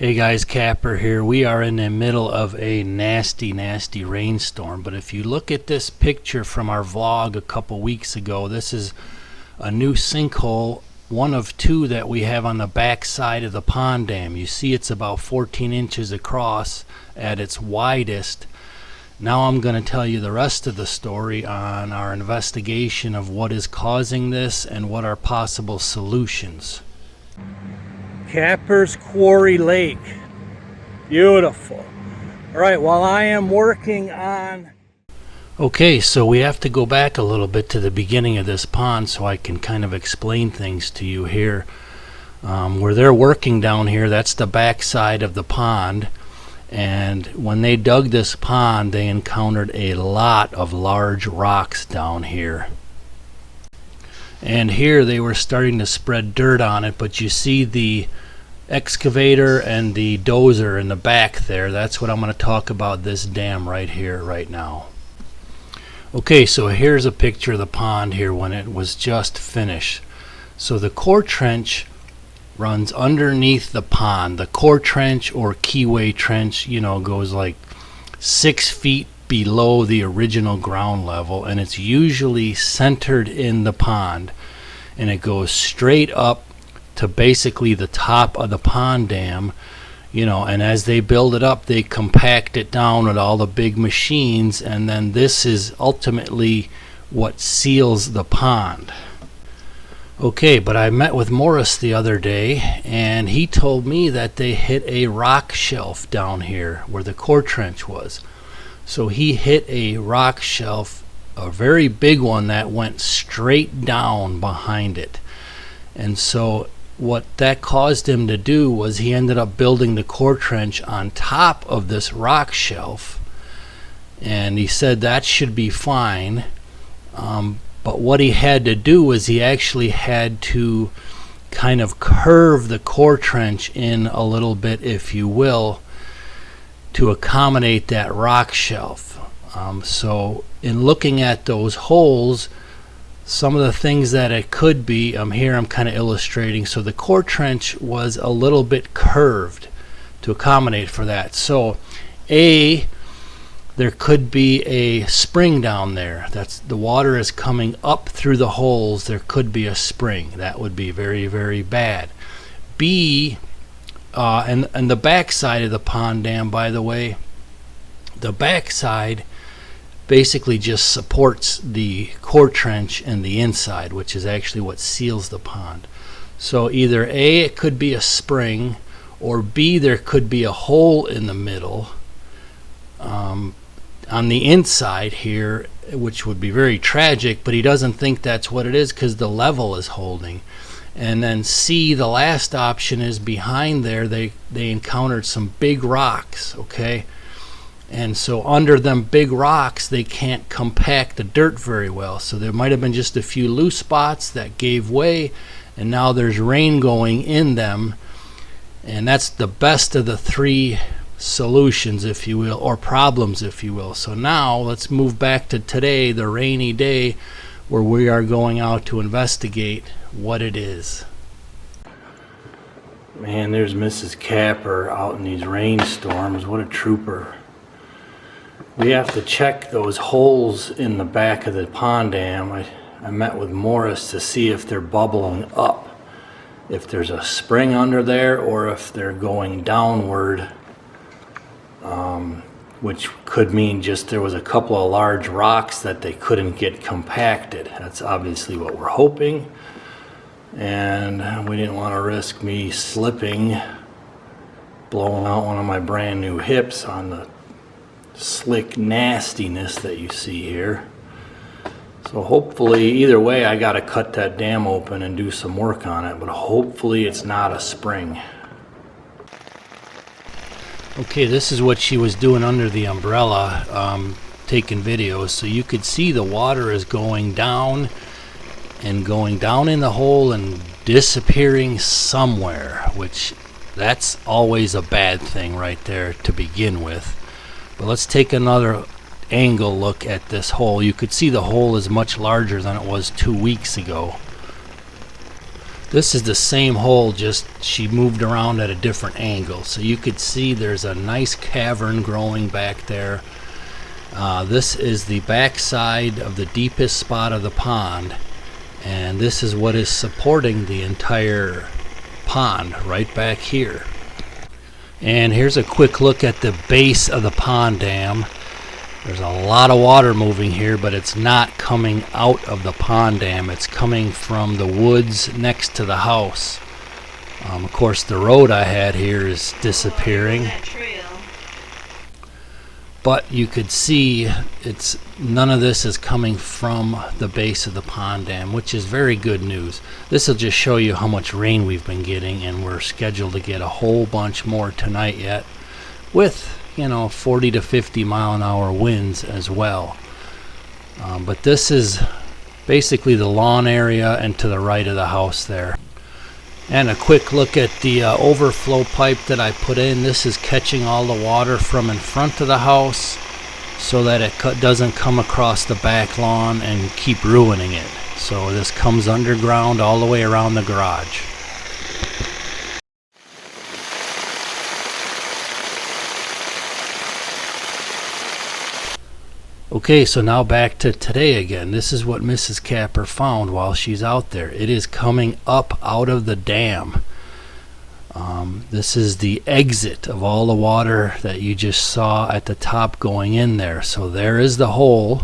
Hey guys, Kapper here. We are in the middle of a nasty rainstorm, but if you look at this picture from our vlog a couple weeks ago, this is a new sinkhole, one of two that we have on the back side of the pond dam. You see it's about 14 inches across at its widest. Now I'm going to tell you the rest of the story on our investigation of what is causing this and what are possible solutions. Kapper's Quarry Lake. Beautiful. All right, while I am working on... Okay, so we have to go back a little bit to the beginning of this pond so I can kind of explain things to you here. Where they're working down here, that's the back side of the pond. And when they dug this pond, they encountered a lot of large rocks down here. And here they were starting to spread dirt on it, but you see the excavator and the dozer in the back there. That's what I'm going to talk about, this dam right here, right now. Okay, so here's a picture of the pond here when it was just finished. So the core trench runs underneath the pond. The core trench or keyway trench, you know, goes like 6 feet below the original ground level, and it's usually centered in the pond, and it goes straight up to basically the top of the pond dam, you know, and as they build it up, they compact it down with all the big machines, and then this is ultimately what seals the pond. Okay, but I met with Morris the other day, and he told me that they hit a rock shelf down here where the core trench was. So he hit a rock shelf, a very big one that went straight down behind it. And so what that caused him to do was he ended up building the core trench on top of this rock shelf. And he said that should be fine. But what he had to do was he actually had to kind of curve the core trench in a little bit, if you will, to accommodate that rock shelf. So in looking at those holes, some of the things that it could be, here I'm kind of illustrating. So the core trench was a little bit curved to accommodate for that. So there could be a spring down there. That's the water is coming up through the holes. There could be a spring. That would be very, very bad. B, and the back side of the pond dam, by the way, the back side basically just supports the core trench and the inside, which is actually what seals the pond. So either A, it could be a spring, or B, there could be a hole in the middle on the inside here, which would be very tragic, but he doesn't think that's what it is because the level is holding. And then C, the last option, is behind there they encountered some big rocks, okay? And so under them big rocks, they can't compact the dirt very well. So there might have been just a few loose spots that gave way, and now there's rain going in them. And that's the best of the three solutions, if you will, or problems, if you will. So now let's move back to today, the rainy day, where we are going out to investigate what it is. Man, there's Mrs. Kapper out in these rainstorms. What a trooper. We have to check those holes in the back of the pond dam. I met with Morris to see if they're bubbling up, if there's a spring under there, or if they're going downward, which could mean just there was a couple of large rocks that they couldn't get compacted. That's obviously what we're hoping. And we didn't want to risk me slipping, blowing out one of my brand new hips on the slick nastiness that you see here. So hopefully, either way, I got to cut that dam open and do some work on it, but hopefully it's not a spring. Okay, this is what she was doing under the umbrella, taking videos. So you could see the water is going down and going down in the hole and disappearing somewhere, which that's always a bad thing right there to begin with. But let's take another angle look at this hole. You could see the hole is much larger than it was 2 weeks ago. This is the same hole, just she moved around at a different angle. So you could see there's a nice cavern growing back there. This is the back side of the deepest spot of the pond, and this is what is supporting the entire pond right back here. And here's a quick look at the base of the pond dam. There's a lot of water moving here, but it's not coming out of the pond dam. It's coming from the woods next to the house. Of course, the road I had here is disappearing. But you could see none of this is coming from the base of the pond dam, which is very good news. This will just show you how much rain we've been getting, and we're scheduled to get a whole bunch more tonight yet, with 40 to 50 mile an hour winds as well. But this is basically the lawn area and to the right of the house there. And a quick look at the overflow pipe that I put in. This is catching all the water from in front of the house so that it doesn't come across the back lawn and keep ruining it. So this comes underground all the way around the garage. Okay, so now back to today again. This is what Mrs. Kapper found while she's out there. It is coming up out of the dam. This is the exit of all the water that you just saw at the top going in there. So there is the hole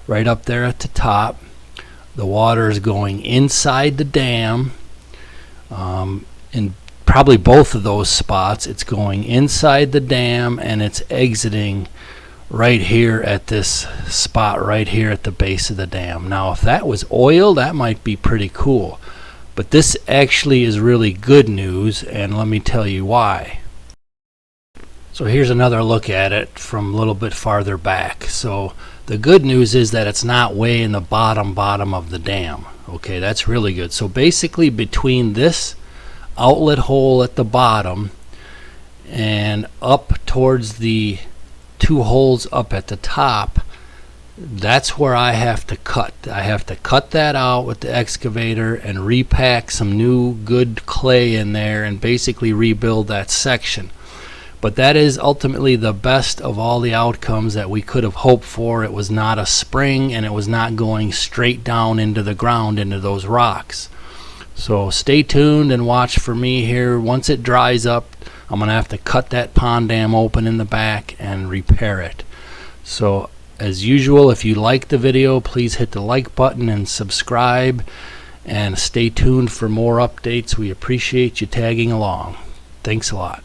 right up there at the top. The water is going inside the dam. In probably both of those spots, it's going inside the dam and it's exiting right here at this spot right here at the base of the dam. Now if that was oil, that might be pretty cool, but this actually is really good news, and let me tell you why. So here's another look at it from a little bit farther back. So the good news is that it's not way in the bottom of the dam. Okay, that's really good. So basically between this outlet hole at the bottom and up towards the two holes up at the top, that's where I have to cut. I have to cut that out with the excavator and repack some new good clay in there and basically rebuild that section. But that is ultimately the best of all the outcomes that we could have hoped for. It was not a spring, and it was not going straight down into the ground into those rocks. So stay tuned and watch for me here. Once it dries up, I'm going to have to cut that pond dam open in the back and repair it. So as usual, if you like the video, please hit the like button and subscribe, and stay tuned for more updates. We appreciate you tagging along. Thanks a lot.